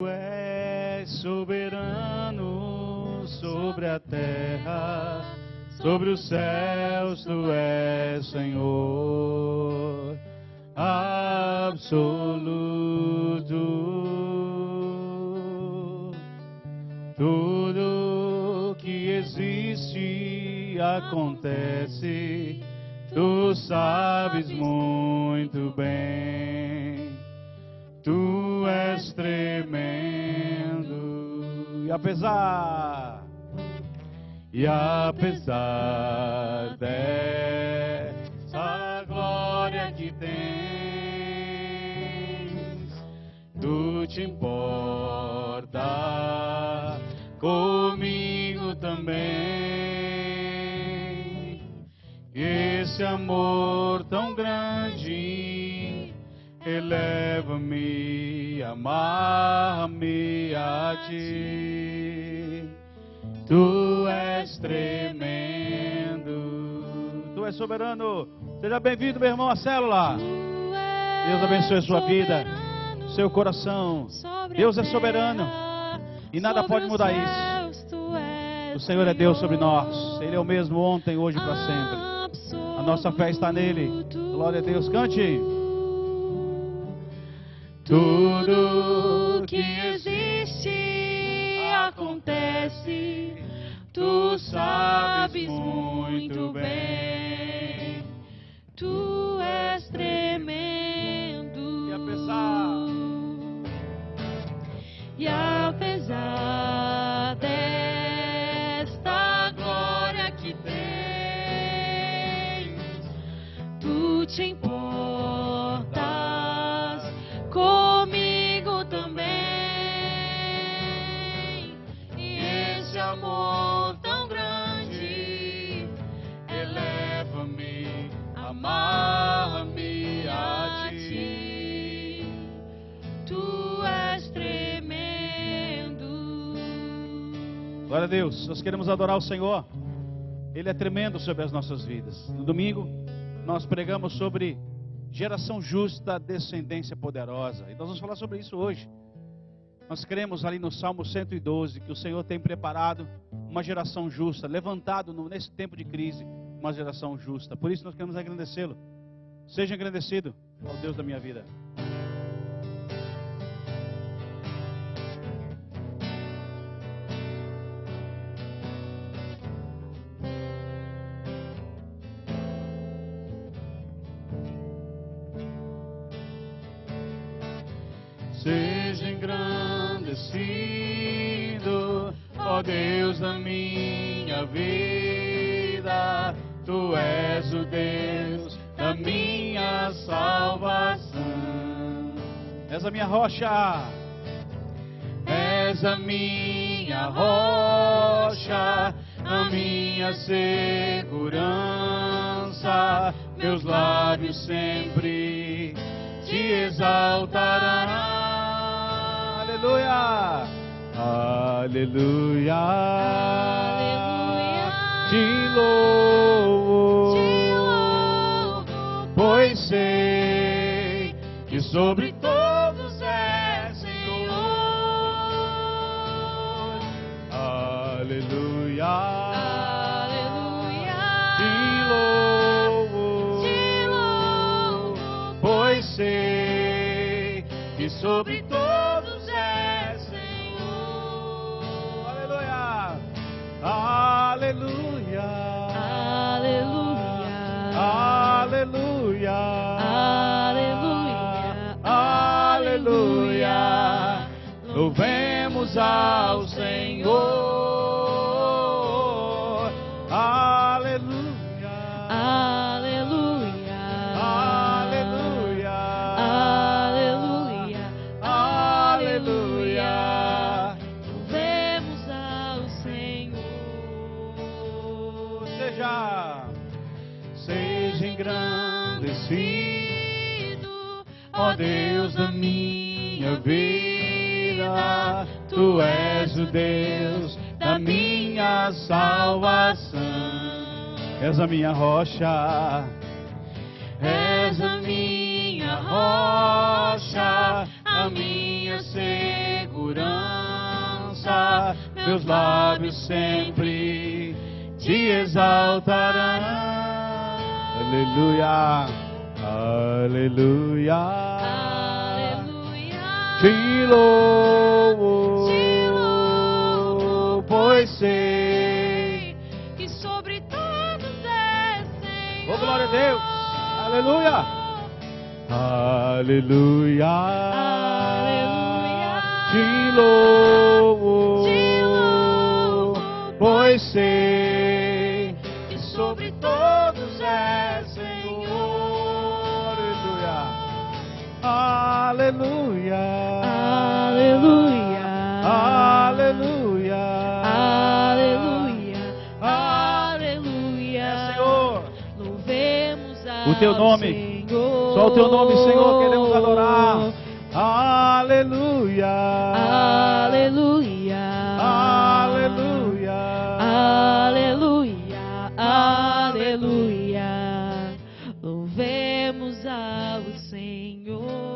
Tu és soberano sobre a terra, sobre os céus tu és Senhor absoluto. Tudo que existe acontece, tu sabes muito bem. Tu és tremendo. E apesar dessa glória que tens, tu te importa comigo também. Esse amor tão grande eleva-me, amarra-me a ti. Tu és tremendo. Tu és soberano. Seja bem-vindo, meu irmão, à célula. Deus abençoe a sua vida, seu coração. Deus é soberano e nada pode mudar isso. O Senhor é Deus sobre nós. Ele é o mesmo ontem, hoje e para sempre. A nossa fé está nele. Glória a Deus. Cante. Tudo que existe acontece, tu sabes muito bem. Tu és tremendo. E apesar desta glória que tens, tu te importas comigo também. E esse amor tão grande eleva-me, amarra-me a ti. Tu és tremendo. Glória a Deus. Nós queremos adorar o Senhor. Ele é tremendo sobre as nossas vidas. No domingo nós pregamos sobre geração justa, descendência poderosa. E nós vamos falar sobre isso hoje. Nós cremos ali no Salmo 112 que o Senhor tem preparado uma geração justa, levantado nesse tempo de crise, uma geração justa. Por isso nós queremos agradecê-lo. Seja agradecido ao Deus da minha vida. Seja engrandecido, ó Deus da minha vida. Tu és o Deus da minha salvação. És a minha rocha. És a minha rocha, a minha segurança. Meus lábios sempre te exaltarão. Aleluia, aleluia, aleluia. Te louvo, pois sei que sobre todos é Senhor. Aleluia, aleluia. Te louvo, pois sei que sobre todos aleluia, aleluia, aleluia, aleluia. Louvemos ao Senhor. Aleluia, aleluia, aleluia, aleluia, aleluia. Louvemos ao Senhor. Seja engrandecido, ó Deus da minha vida. Tu és o Deus da minha salvação. És a minha rocha. És a minha rocha, a minha minha segurança, meus lábios sempre te exaltarão. Aleluia, aleluia, Aleluia. te louvo, pois sei que sobre todos é Senhor. Oh, glória a Deus, aleluia, aleluia, Aleluia. te louvo, pois sei que sobre todos é Senhor. Aleluia, Aleluia. aleluia, Aleluia. Aleluia. É, Senhor. Louvemos O teu nome. Senhor. Só o teu nome, Senhor, queremos adorar. Aleluia, Aleluia. aleluia, Aleluia. Aleluia. Louvemos ao Senhor.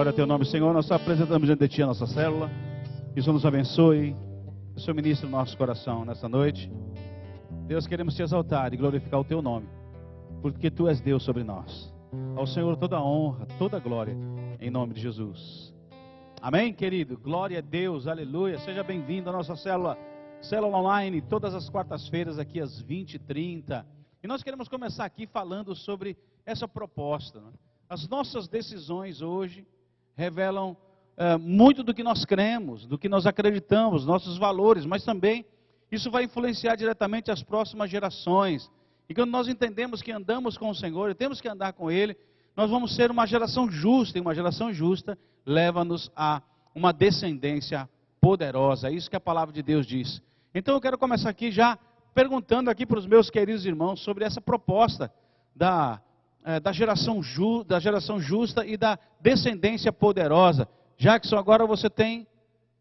glória ao teu nome, Senhor. Nós apresentamos diante de ti a nossa célula. Que o Senhor nos abençoe. Que o Senhor ministre no nosso coração nessa noite. Deus, queremos te exaltar e glorificar o teu nome, porque tu és Deus sobre nós. Ao Senhor toda a honra, toda a glória, em nome de Jesus. Amém, querido? Glória a Deus, aleluia. Seja bem-vindo à nossa célula online, todas as quartas-feiras aqui às 20h30. E nós queremos começar aqui falando sobre essa proposta, né? As nossas decisões hoje revelam muito do que nós cremos, do que nós acreditamos, nossos valores, mas também isso vai influenciar diretamente as próximas gerações. E quando nós entendemos que andamos com o Senhor e temos que andar com Ele, nós vamos ser uma geração justa, e uma geração justa leva-nos a uma descendência poderosa. É isso que a palavra de Deus diz. Então eu quero começar aqui já perguntando aqui para os meus queridos irmãos sobre essa proposta da geração justa e da descendência poderosa. Jackson, agora você tem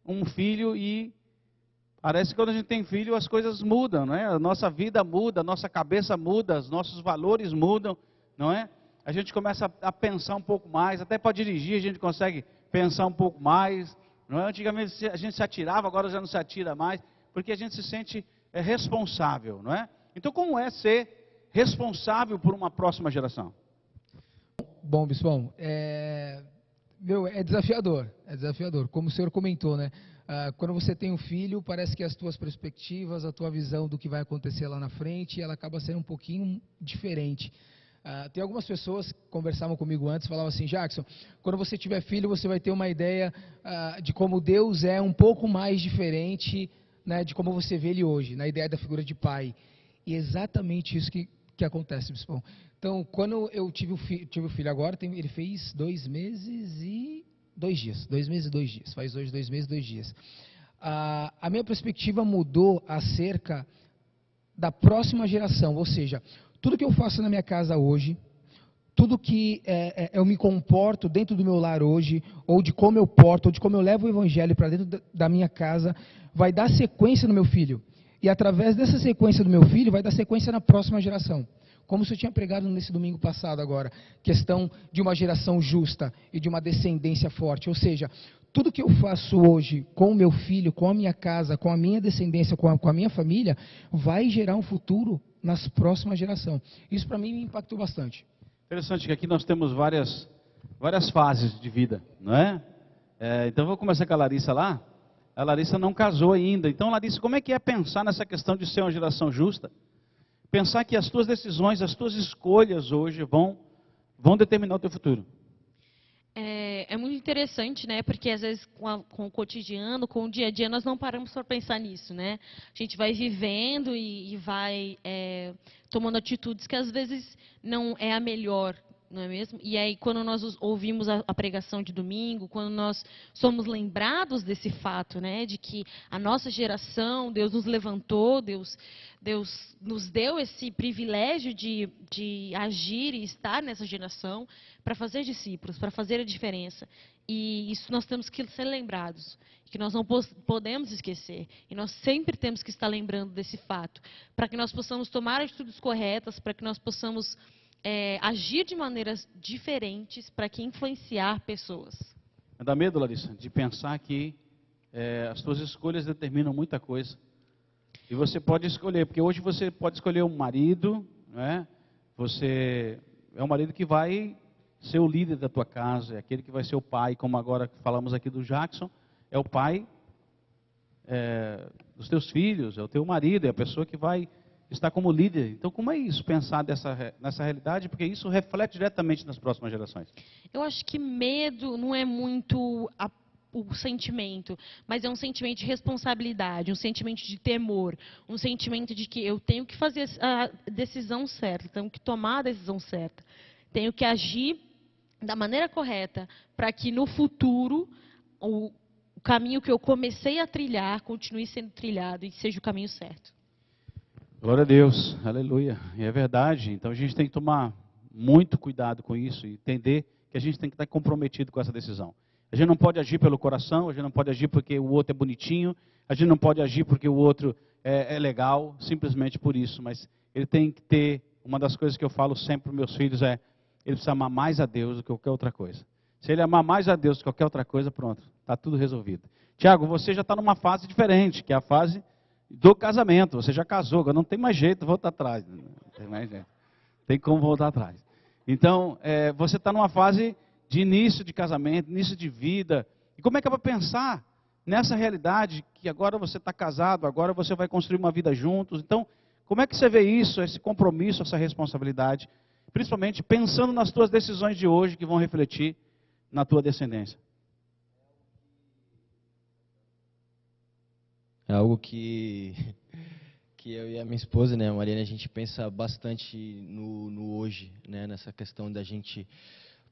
um filho e parece que quando a gente tem filho as coisas mudam, não é? A nossa vida muda, a nossa cabeça muda, os nossos valores mudam, não é? A gente começa a pensar um pouco mais, até para dirigir a gente consegue pensar um pouco mais, não é? Antigamente a gente se atirava, agora já não se atira mais, porque a gente se sente responsável, não é? Então como é ser responsável por uma próxima geração? Bom, Bispão, é desafiador, como o senhor comentou, né? Quando você tem um filho, parece que as tuas perspectivas, a tua visão do que vai acontecer lá na frente, ela acaba sendo um pouquinho diferente. Tem algumas pessoas que conversavam comigo antes, falavam assim: Jackson, quando você tiver filho, você vai ter uma ideia de como Deus é um pouco mais diferente, né, de como você vê Ele hoje, na ideia da figura de pai. E é exatamente isso que acontece, Bispão. Então, quando eu tive o filho agora, ele fez 2 meses e 2 dias. 2 meses e 2 dias. Faz hoje 2 meses e 2 dias. A minha perspectiva mudou acerca da próxima geração. Ou seja, tudo que eu faço na minha casa hoje, tudo que eu me comporto dentro do meu lar hoje, ou de como eu porto, ou de como eu levo o evangelho para dentro da minha casa, vai dar sequência no meu filho. E através dessa sequência do meu filho, vai dar sequência na próxima geração. Como o senhor tinha pregado nesse domingo passado agora, questão de uma geração justa e de uma descendência forte. Ou seja, tudo que eu faço hoje com o meu filho, com a minha casa, com a minha descendência, com a minha família, vai gerar um futuro nas próximas gerações. Isso para mim me impactou bastante. Interessante que aqui nós temos várias fases de vida, não é? Então vou começar com a Larissa lá. A Larissa não casou ainda. Então, Larissa, como é que é pensar nessa questão de ser uma geração justa? Pensar que as tuas decisões, as tuas escolhas hoje vão determinar o teu futuro. É muito interessante, né? Porque às vezes com o cotidiano, com o dia a dia, nós não paramos para pensar nisso, né? A gente vai vivendo e vai tomando atitudes que às vezes não é a melhor, não é mesmo? E aí quando nós ouvimos a pregação de domingo, quando nós somos lembrados desse fato, né? De que a nossa geração, Deus nos levantou, Deus nos deu esse privilégio de agir e estar nessa geração para fazer discípulos, para fazer a diferença. E isso nós temos que ser lembrados, que nós não podemos esquecer. E nós sempre temos que estar lembrando desse fato, para que nós possamos tomar atitudes corretas, para que nós possamos agir de maneiras diferentes, para que influenciar pessoas. Me dá medo, Larissa, de pensar que as tuas escolhas determinam muita coisa. E você pode escolher, porque hoje você pode escolher um marido, né? Você é um marido que vai ser o líder da tua casa, é aquele que vai ser o pai, como agora falamos aqui do Jackson, é o pai dos teus filhos, é o teu marido, é a pessoa que vai estar como líder. Então, como é isso, pensar nessa realidade? Porque isso reflete diretamente nas próximas gerações. Eu acho que medo não é muito o sentimento, mas é um sentimento de responsabilidade, um sentimento de temor, um sentimento de que eu tenho que fazer a decisão certa, tenho que tomar a decisão certa, tenho que agir da maneira correta, para que no futuro o caminho que eu comecei a trilhar continue sendo trilhado e seja o caminho certo. Glória a Deus, aleluia. E é verdade, então a gente tem que tomar muito cuidado com isso e entender que a gente tem que estar comprometido com essa decisão. A gente não pode agir pelo coração, a gente não pode agir porque o outro é bonitinho, a gente não pode agir porque o outro é legal, simplesmente por isso. Mas ele tem que ter, uma das coisas que eu falo sempre para os meus filhos é, ele precisa amar mais a Deus do que qualquer outra coisa. Se ele amar mais a Deus do que qualquer outra coisa, pronto, está tudo resolvido. Tiago, você já está numa fase diferente, que é a fase do casamento. Você já casou, agora não tem mais jeito de voltar atrás. Não tem mais jeito. Tem como voltar atrás. Então, você está numa fase de início de casamento, início de vida. E como é que é para pensar nessa realidade que agora você está casado, agora você vai construir uma vida juntos? Então, como é que você vê isso, esse compromisso, essa responsabilidade? Principalmente pensando nas tuas decisões de hoje que vão refletir na tua descendência. É algo que eu e a minha esposa, né, a Mariana, a gente pensa bastante no hoje, né, nessa questão da gente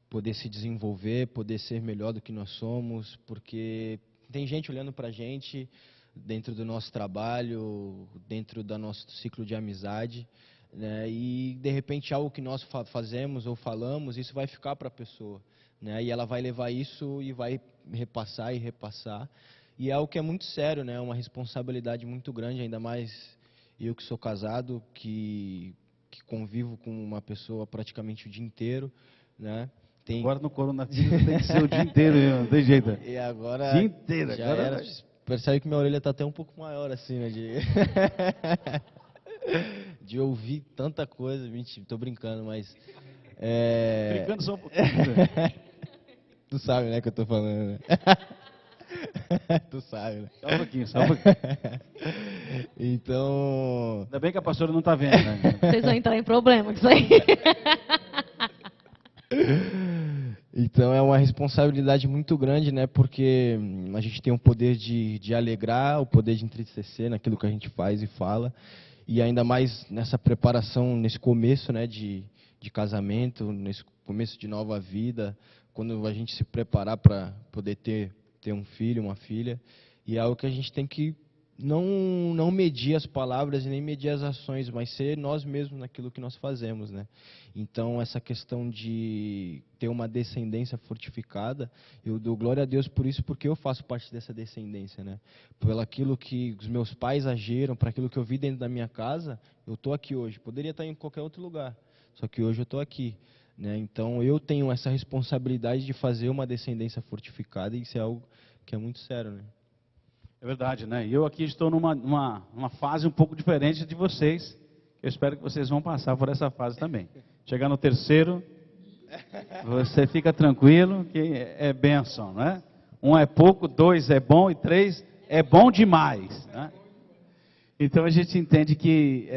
poder se desenvolver, poder ser melhor do que nós somos, porque tem gente olhando para a gente dentro do nosso trabalho, dentro do nosso ciclo de amizade, né, e de repente algo que nós fazemos ou falamos, isso vai ficar para a pessoa, né, e ela vai levar isso e vai repassar e repassar. E é algo que é muito sério, né? Uma responsabilidade muito grande, ainda mais eu que sou casado, que convivo com uma pessoa praticamente o dia inteiro, né? Agora no coronavírus tem que ser o dia inteiro, não tem jeito. E agora dia inteiro, já agora era, percebe que minha orelha está até um pouco maior assim, né? De ouvir tanta coisa, mentira, tô brincando, mas brincando só um pouquinho. Tu sabe, né, que eu tô falando, né? Tu sabe, né? Só um pouquinho, só um pouquinho. Então... Ainda bem que a pastora não está vendo, né? Vocês vão entrar em problema com isso aí. Então é uma responsabilidade muito grande, né? Porque a gente tem o poder de alegrar, o poder de entristecer naquilo que a gente faz e fala. E ainda mais nessa preparação, nesse começo, né, de casamento, nesse começo de nova vida, quando a gente se preparar para poder ter um filho, uma filha, e é algo que a gente tem que não medir as palavras e nem medir as ações, mas ser nós mesmos naquilo que nós fazemos, né? Então, essa questão de ter uma descendência fortificada, eu dou glória a Deus por isso, porque eu faço parte dessa descendência, né? Por aquilo que os meus pais agiram, para aquilo que eu vi dentro da minha casa, eu estou aqui hoje. Poderia estar em qualquer outro lugar, só que hoje eu estou aqui. Né? Então, eu tenho essa responsabilidade de fazer uma descendência fortificada, e isso é algo que é muito sério. Né? É verdade, né? E eu aqui estou numa fase um pouco diferente de vocês. Eu espero que vocês vão passar por essa fase também. Chegar no terceiro, você fica tranquilo, que é bênção, né? 1 é pouco, 2 é bom e 3 é bom demais, né? Então, a gente entende que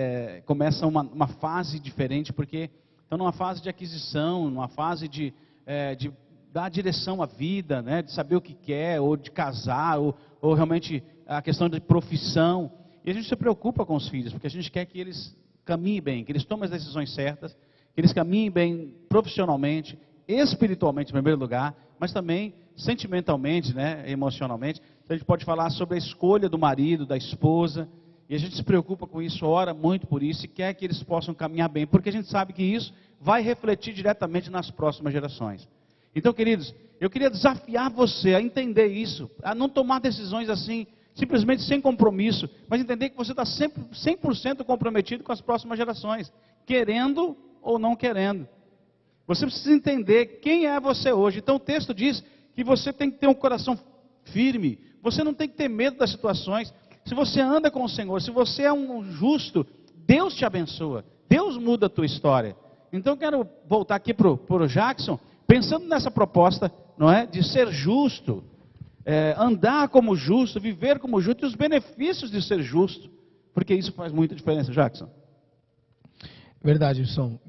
começa uma fase diferente, porque estão numa fase de aquisição, numa fase de dar direção à vida, né? De saber o que quer, ou de casar, ou realmente a questão de profissão. E a gente se preocupa com os filhos, porque a gente quer que eles caminhem bem, que eles tomem as decisões certas, que eles caminhem bem profissionalmente, espiritualmente em primeiro lugar, mas também sentimentalmente, né? Emocionalmente. Então, a gente pode falar sobre a escolha do marido, da esposa, e a gente se preocupa com isso, ora muito por isso, e quer que eles possam caminhar bem, porque a gente sabe que isso vai refletir diretamente nas próximas gerações. Então, queridos, eu queria desafiar você a entender isso, a não tomar decisões assim, simplesmente sem compromisso, mas entender que você está sempre 100% comprometido com as próximas gerações, querendo ou não querendo. Você precisa entender quem é você hoje. Então, o texto diz que você tem que ter um coração firme, você não tem que ter medo das situações. Se você anda com o Senhor, se você é um justo, Deus te abençoa, Deus muda a tua história. Então eu quero voltar aqui para o Jackson, pensando nessa proposta, não é, de ser justo, andar como justo, viver como justo, e os benefícios de ser justo, porque isso faz muita diferença, Jackson. Verdade, Wilson.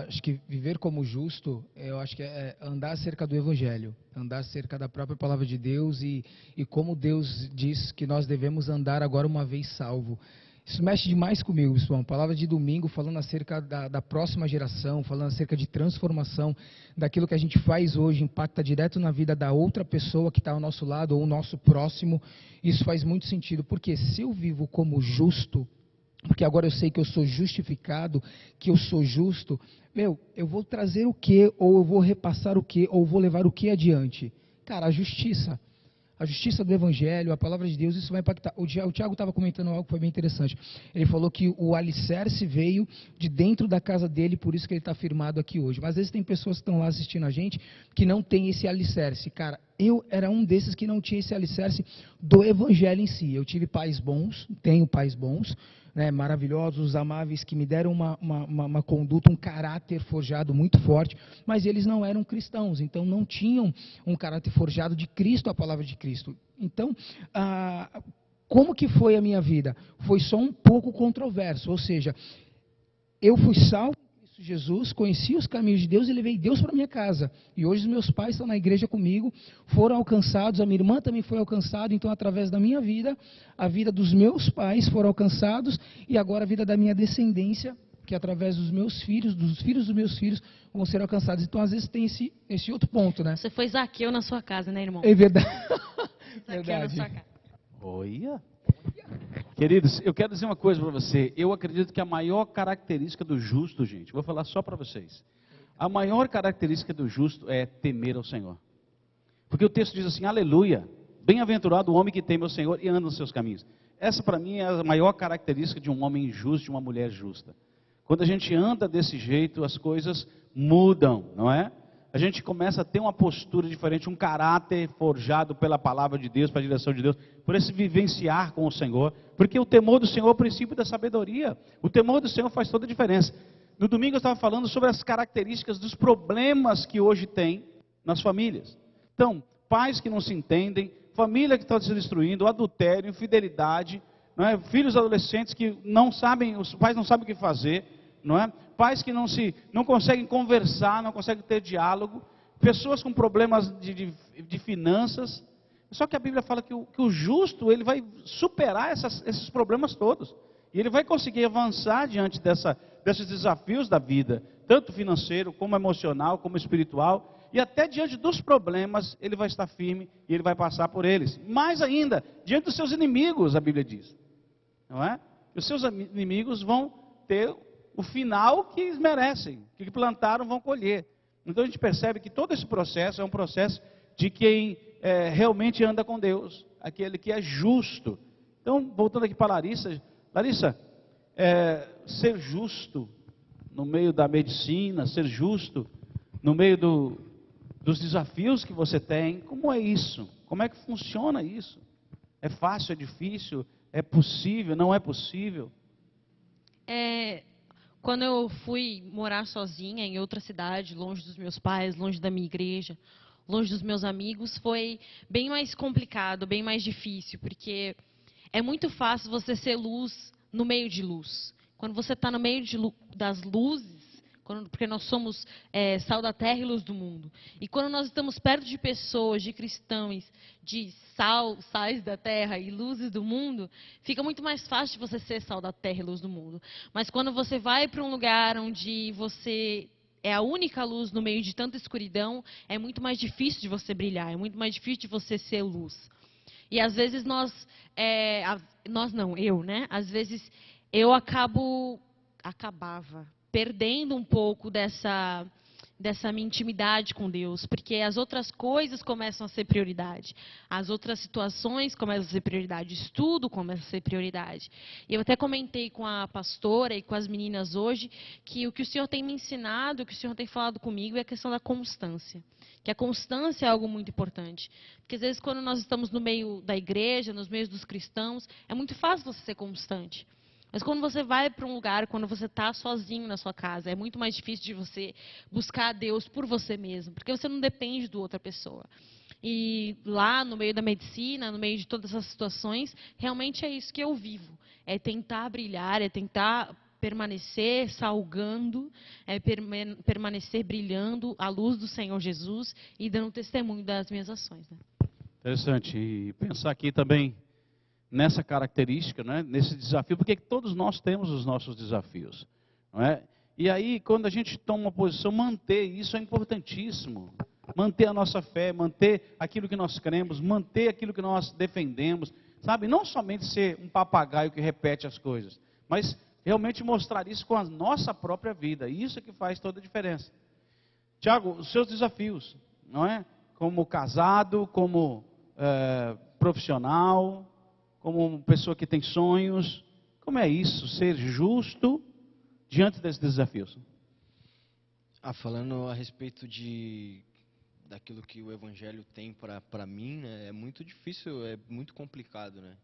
Acho que viver como justo, eu acho que é andar acerca do Evangelho, andar acerca da própria palavra de Deus e como Deus diz que nós devemos andar agora uma vez salvo. Isso mexe demais comigo, Wilson. Palavra de domingo falando acerca da próxima geração, falando acerca de transformação, daquilo que a gente faz hoje, impacta direto na vida da outra pessoa que está ao nosso lado ou o nosso próximo. Isso faz muito sentido, porque se eu vivo como justo, porque agora eu sei que eu sou justificado, que eu sou justo, eu vou trazer o quê, ou eu vou repassar o quê, ou vou levar o quê adiante? Cara, a justiça do Evangelho, a palavra de Deus, isso vai impactar. O Tiago estava comentando algo que foi bem interessante. Ele falou que o alicerce veio de dentro da casa dele, por isso que ele está firmado aqui hoje. Mas às vezes tem pessoas que estão lá assistindo a gente, que não tem esse alicerce. Cara, eu era um desses que não tinha esse alicerce do Evangelho em si. Eu tive pais bons, tenho pais bons, né, maravilhosos, amáveis, que me deram uma conduta, um caráter forjado muito forte, mas eles não eram cristãos, então não tinham um caráter forjado de Cristo, a palavra de Cristo. Então, como que foi a minha vida? Foi só um pouco controverso, ou seja, eu fui salvo em Cristo Jesus, conheci os caminhos de Deus e levei Deus para minha casa. E hoje os meus pais estão na igreja comigo, foram alcançados, a minha irmã também foi alcançada, então através da minha vida, a vida dos meus pais foram alcançados e agora a vida da minha descendência, que através dos meus filhos, dos filhos dos meus filhos, vão ser alcançados. Então às vezes tem esse outro ponto, né? Você foi Zaqueu na sua casa, né, irmão? É verdade. Zaqueu na sua casa. Olha. Queridos, eu quero dizer uma coisa para você. Eu acredito que a maior característica do justo, gente, vou falar só para vocês. A maior característica do justo é temer ao Senhor. Porque o texto diz assim, aleluia, bem-aventurado o homem que teme ao Senhor e anda nos seus caminhos. Essa para mim é a maior característica de um homem justo, de uma mulher justa. Quando a gente anda desse jeito, as coisas mudam, não é? A gente começa a ter uma postura diferente, um caráter forjado pela palavra de Deus, pela direção de Deus, por esse vivenciar com o Senhor, porque o temor do Senhor é o princípio da sabedoria. O temor do Senhor faz toda a diferença. No domingo eu estava falando sobre as características dos problemas que hoje tem nas famílias. Então, pais que não se entendem, família que está se destruindo, adultério, infidelidade, não é? Filhos adolescentes que não sabem, os pais não sabem o que fazer, não é? Pais que não conseguem conversar, não conseguem ter diálogo, pessoas com problemas de finanças. Só que a Bíblia fala que o justo, ele vai superar esses problemas todos. E ele vai conseguir avançar diante desses desafios da vida, tanto financeiro, como emocional, como espiritual. E até diante dos problemas, ele vai estar firme e ele vai passar por eles. Mais ainda, diante dos seus inimigos, a Bíblia diz. Não é? Os seus inimigos vão ter o final que eles merecem, que plantaram vão colher. Então a gente percebe que todo esse processo é um processo de quem realmente anda com Deus, aquele que é justo. Então, voltando aqui para Larissa, ser justo no meio da medicina, ser justo no meio dos desafios que você tem, como é isso? Como é que funciona isso? É fácil, é difícil, é possível, não é possível? Quando eu fui morar sozinha em outra cidade, longe dos meus pais, longe da minha igreja, longe dos meus amigos, foi bem mais complicado, bem mais difícil, porque é muito fácil você ser luz no meio de luz. Quando você está no meio das luzes, porque nós somos sal da terra e luz do mundo. E quando nós estamos perto de pessoas, de cristãos, de sais da terra e luzes do mundo, fica muito mais fácil de você ser sal da terra e luz do mundo. Mas quando você vai para um lugar onde você é a única luz no meio de tanta escuridão, é muito mais difícil de você brilhar, é muito mais difícil de você ser luz. E às vezes às vezes eu acabava perdendo um pouco dessa minha intimidade com Deus, porque as outras coisas começam a ser prioridade, as outras situações começam a ser prioridade, o estudo começa a ser prioridade. E eu até comentei com a pastora e com as meninas hoje que o que o Senhor tem me ensinado, o que o Senhor tem falado comigo é a questão da constância. Que a constância é algo muito importante. Porque às vezes quando nós estamos no meio da igreja, nos meios dos cristãos, é muito fácil você ser constante. Mas quando você vai para um lugar, quando você está sozinho na sua casa, é muito mais difícil de você buscar a Deus por você mesmo, porque você não depende de outra pessoa. E lá no meio da medicina, no meio de todas essas situações, realmente é isso que eu vivo. É tentar brilhar, é tentar permanecer salgando, permanecer brilhando à luz do Senhor Jesus e dando testemunho das minhas ações. Né? Interessante. E pensar aqui também nessa característica, né, nesse desafio, porque todos nós temos os nossos desafios. Não é? E aí, quando a gente toma uma posição, manter isso é importantíssimo. Manter a nossa fé, manter aquilo que nós cremos, manter aquilo que nós defendemos. Sabe, não somente ser um papagaio que repete as coisas, mas realmente mostrar isso com a nossa própria vida. Isso é que faz toda a diferença. Tiago, os seus desafios, não é? Como casado, como profissional, como pessoa que tem sonhos. Como é isso, ser justo diante desses desafios? Falando a respeito daquilo que o Evangelho tem para mim, né, é muito difícil, é muito complicado, né?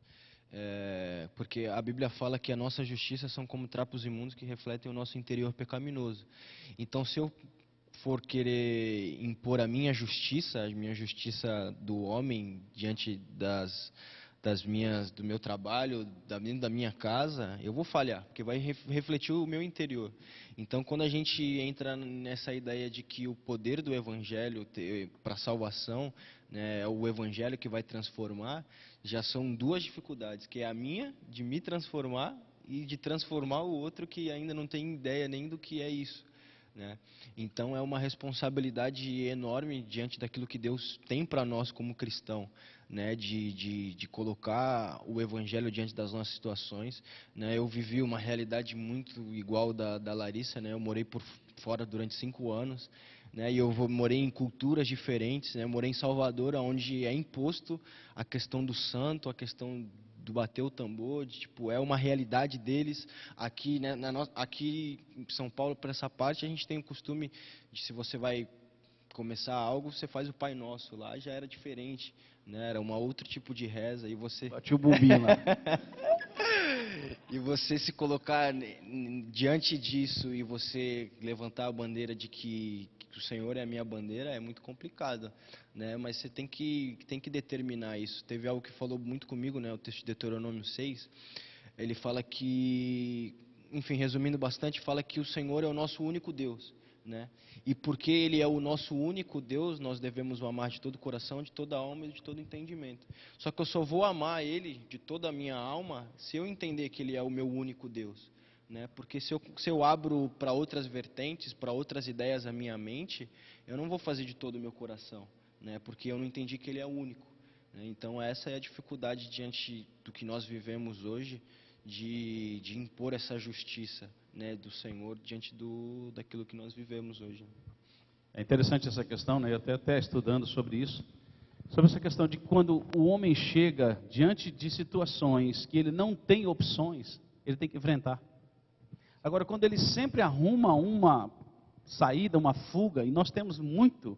Porque a Bíblia fala que a nossa justiça são como trapos imundos que refletem o nosso interior pecaminoso. Então, se eu for querer impor a minha justiça do homem diante do meu trabalho, dentro da minha casa, eu vou falhar, porque vai refletir o meu interior. Então, quando a gente entra nessa ideia de que o poder do Evangelho para a salvação, né, é o Evangelho que vai transformar, já são duas dificuldades, que é a minha, de me transformar, e de transformar o outro que ainda não tem ideia nem do que é isso. Né? Então é uma responsabilidade enorme diante daquilo que Deus tem para nós como cristão, né? de colocar o Evangelho diante das nossas situações. Né? Eu vivi uma realidade muito igual da Larissa, né? Eu morei por fora durante 5 anos, né? E eu morei em culturas diferentes, né? Eu morei em Salvador, onde é imposto a questão do santo, a questão do bater o tambor, é uma realidade deles. Aqui, né, aqui em São Paulo, para essa parte, a gente tem o costume de, se você vai começar algo, você faz o Pai Nosso. Lá já era diferente, né? Era um outro tipo de reza. E você... Bate o bumbinho lá. E você se colocar diante disso e você levantar a bandeira de que o Senhor é a minha bandeira, é muito complicado, né? Mas você tem que determinar isso. Teve algo que falou muito comigo, né? O texto de Deuteronômio 6, ele fala que, enfim, resumindo bastante, fala que o Senhor é o nosso único Deus, né? E porque Ele é o nosso único Deus, nós devemos o amar de todo o coração, de toda a alma e de todo entendimento. Só que eu só vou amar Ele de toda a minha alma se eu entender que Ele é o meu único Deus. Né? Porque se eu abro para outras vertentes, para outras ideias a minha mente, eu não vou fazer de todo o meu coração, né? Porque eu não entendi que Ele é único. Né? Então essa é a dificuldade diante do que nós vivemos hoje, de impor essa justiça, né, do Senhor diante daquilo que nós vivemos hoje. É interessante essa questão, né? Eu até estudando sobre isso, sobre essa questão de quando o homem chega diante de situações que ele não tem opções, ele tem que enfrentar. Agora, quando ele sempre arruma uma saída, uma fuga, e nós temos muito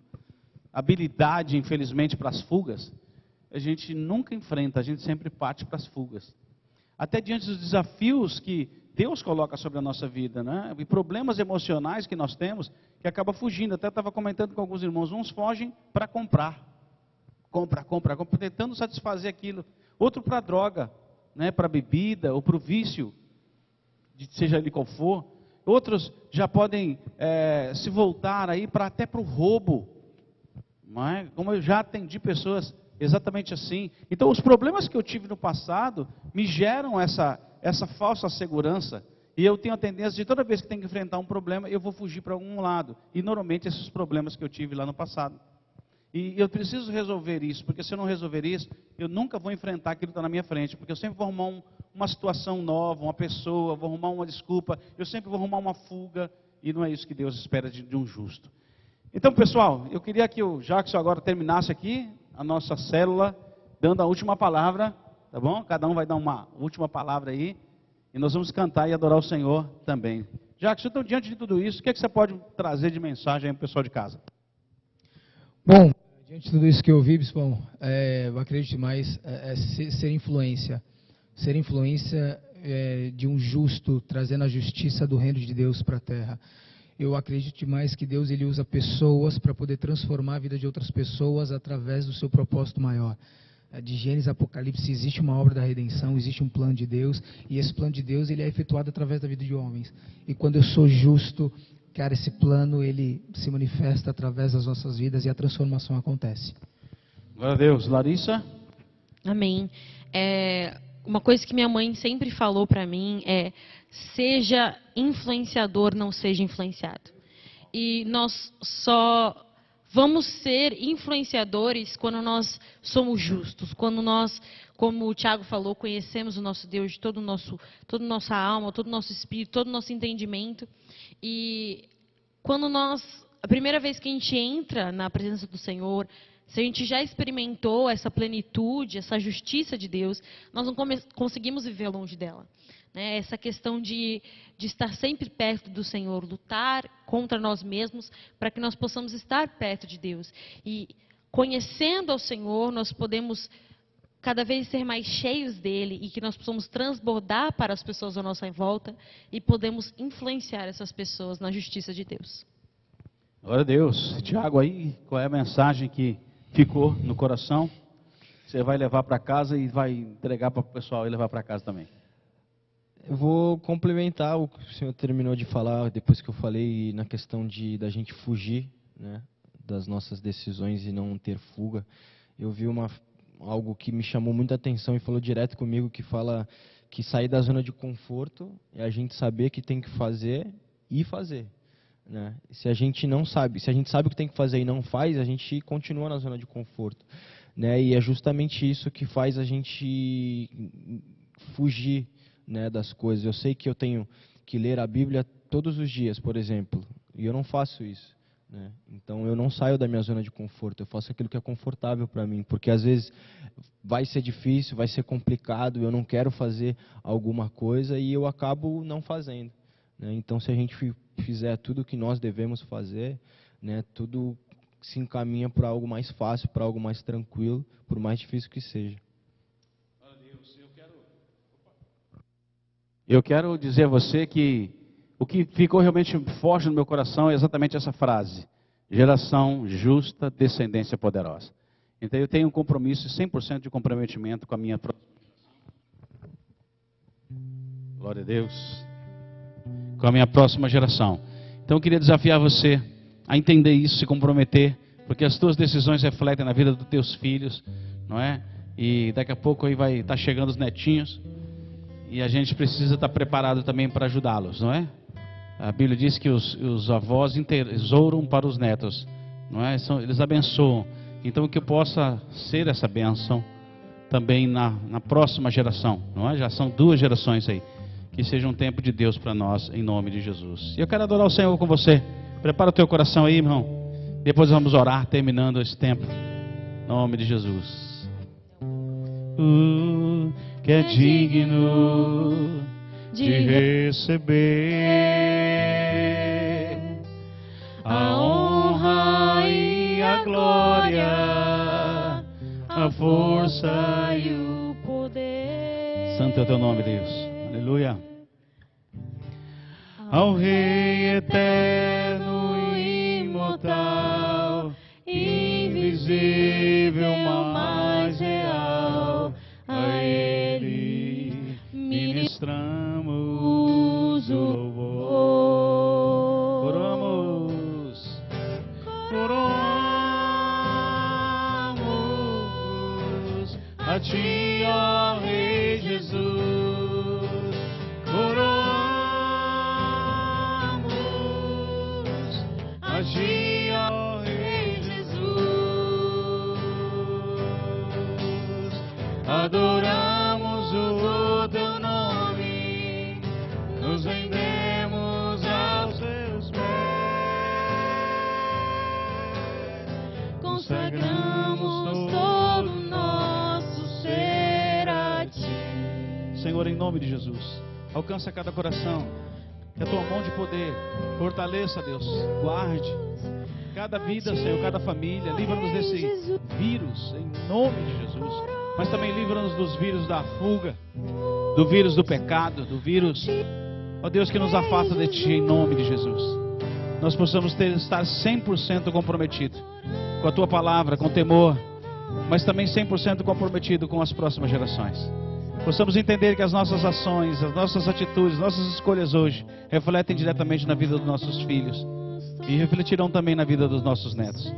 habilidade, infelizmente, para as fugas, a gente nunca enfrenta, a gente sempre parte para as fugas. Até diante dos desafios que Deus coloca sobre a nossa vida, né? E problemas emocionais que nós temos, que acaba fugindo. Até estava comentando com alguns irmãos, uns fogem para comprar. Compra, tentando satisfazer aquilo. Outro para droga, né? Para bebida ou para o vício, seja ele qual for. Outros já podem se voltar aí até para o roubo. Não é? Como eu já atendi pessoas exatamente assim. Então, os problemas que eu tive no passado me geram essa falsa segurança. E eu tenho a tendência de, toda vez que tenho que enfrentar um problema, eu vou fugir para algum lado. E normalmente esses problemas que eu tive lá no passado. E eu preciso resolver isso, porque se eu não resolver isso, eu nunca vou enfrentar aquilo que está na minha frente. Porque eu sempre vou arrumar uma situação nova, uma pessoa, vou arrumar uma desculpa, eu sempre vou arrumar uma fuga. E não é isso que Deus espera de um justo. Então, pessoal, eu queria que o Jackson agora terminasse aqui a nossa célula, dando a última palavra, tá bom? Cada um vai dar uma última palavra aí, e nós vamos cantar e adorar o Senhor também. Jackson, então, diante de tudo isso, o que é que você pode trazer de mensagem aí para o pessoal de casa? Bom, diante de tudo isso que eu ouvi, Bispão, eu acredito mais ser influência. Ser influência de um justo, trazendo a justiça do reino de Deus para a terra. Eu acredito demais que Deus ele usa pessoas para poder transformar a vida de outras pessoas através do seu propósito maior. De Gênesis a Apocalipse existe uma obra da redenção, existe um plano de Deus, e esse plano de Deus ele é efetuado através da vida de homens. E quando eu sou justo, cara, esse plano ele se manifesta através das nossas vidas e a transformação acontece. Glória a Deus. Larissa? Amém. Uma coisa que minha mãe sempre falou para mim é: seja influenciador, não seja influenciado. E nós só vamos ser influenciadores quando nós somos justos, quando nós, como o Tiago falou, conhecemos o nosso Deus de toda nossa alma, todo o nosso espírito, todo o nosso entendimento. E quando a primeira vez que a gente entra na presença do Senhor, se a gente já experimentou essa plenitude, essa justiça de Deus, nós não conseguimos viver longe dela. Né? Essa questão de estar sempre perto do Senhor, lutar contra nós mesmos, para que nós possamos estar perto de Deus. E conhecendo ao Senhor, nós podemos cada vez ser mais cheios dele e que nós possamos transbordar para as pessoas à nossa volta e podemos influenciar essas pessoas na justiça de Deus. Glória a Deus. Tiago, aí, qual é a mensagem que ficou no coração? Você vai levar para casa e vai entregar para o pessoal e levar para casa também. Eu vou complementar o que o senhor terminou de falar, depois que eu falei na questão da gente fugir, né, das nossas decisões e não ter fuga. Eu vi algo que me chamou muita atenção e falou direto comigo, que fala que sair da zona de conforto é a gente saber que tem que fazer e fazer. Né? Se a gente não sabe, se a gente sabe o que tem que fazer e não faz, a gente continua na zona de conforto. Né? E é justamente isso que faz a gente fugir, né, das coisas. Eu sei que eu tenho que ler a Bíblia todos os dias, por exemplo, e eu não faço isso. Né? Então eu não saio da minha zona de conforto, eu faço aquilo que é confortável para mim, porque às vezes vai ser difícil, vai ser complicado, eu não quero fazer alguma coisa e eu acabo não fazendo. Né? Então se a gente fizer tudo o que nós devemos fazer, né, tudo se encaminha para algo mais fácil, para algo mais tranquilo, por mais difícil que seja. Eu quero dizer a você que o que ficou realmente forte no meu coração é exatamente essa frase: geração justa, descendência poderosa. Então eu tenho um compromisso, 100% de comprometimento com a minha próxima geração. Glória a Deus. Com a minha próxima geração. Então eu queria desafiar você a entender isso, se comprometer, porque as tuas decisões refletem na vida dos teus filhos, não é? E daqui a pouco aí vai estar chegando os netinhos. E a gente precisa estar preparado também para ajudá-los, não é? A Bíblia diz que os avós entesouram para os netos, não é? Eles abençoam. Então que eu possa ser essa bênção também na próxima geração, não é? Já são 2 gerações aí. Que seja um tempo de Deus para nós, em nome de Jesus. E eu quero adorar o Senhor com você. Prepara o teu coração aí, irmão. Depois vamos orar, terminando esse tempo. Em nome de Jesus. Que é digno de receber a honra e a glória, a força e o poder. Santo é o teu nome, Deus. Aleluia. Ao Rei eterno e imortal, invisível, mais real, a Ele ministramos o louvor. Coroamos a Ti, ó Rei Jesus. Coroamos a Ti, ó Rei Jesus. Adoramos o Teu nome, nos rendemos aos Teus pés. Senhor, em nome de Jesus. Alcança cada coração. Que a tua mão de poder fortaleça, Deus. Guarde cada vida, Senhor, cada família. Livra-nos desse vírus, em nome de Jesus. Mas também livra-nos dos vírus da fuga, do vírus do pecado, do vírus, ó Deus, que nos afasta de Ti, em nome de Jesus. Nós possamos estar 100% comprometido com a Tua palavra, com temor, mas também 100% comprometido com as próximas gerações. Possamos entender que as nossas ações, as nossas atitudes, nossas escolhas hoje refletem diretamente na vida dos nossos filhos e refletirão também na vida dos nossos netos.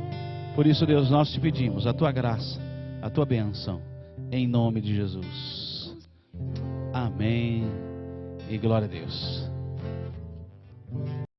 Por isso, Deus, nós te pedimos a Tua graça, a Tua bênção, em nome de Jesus. Amém e glória a Deus.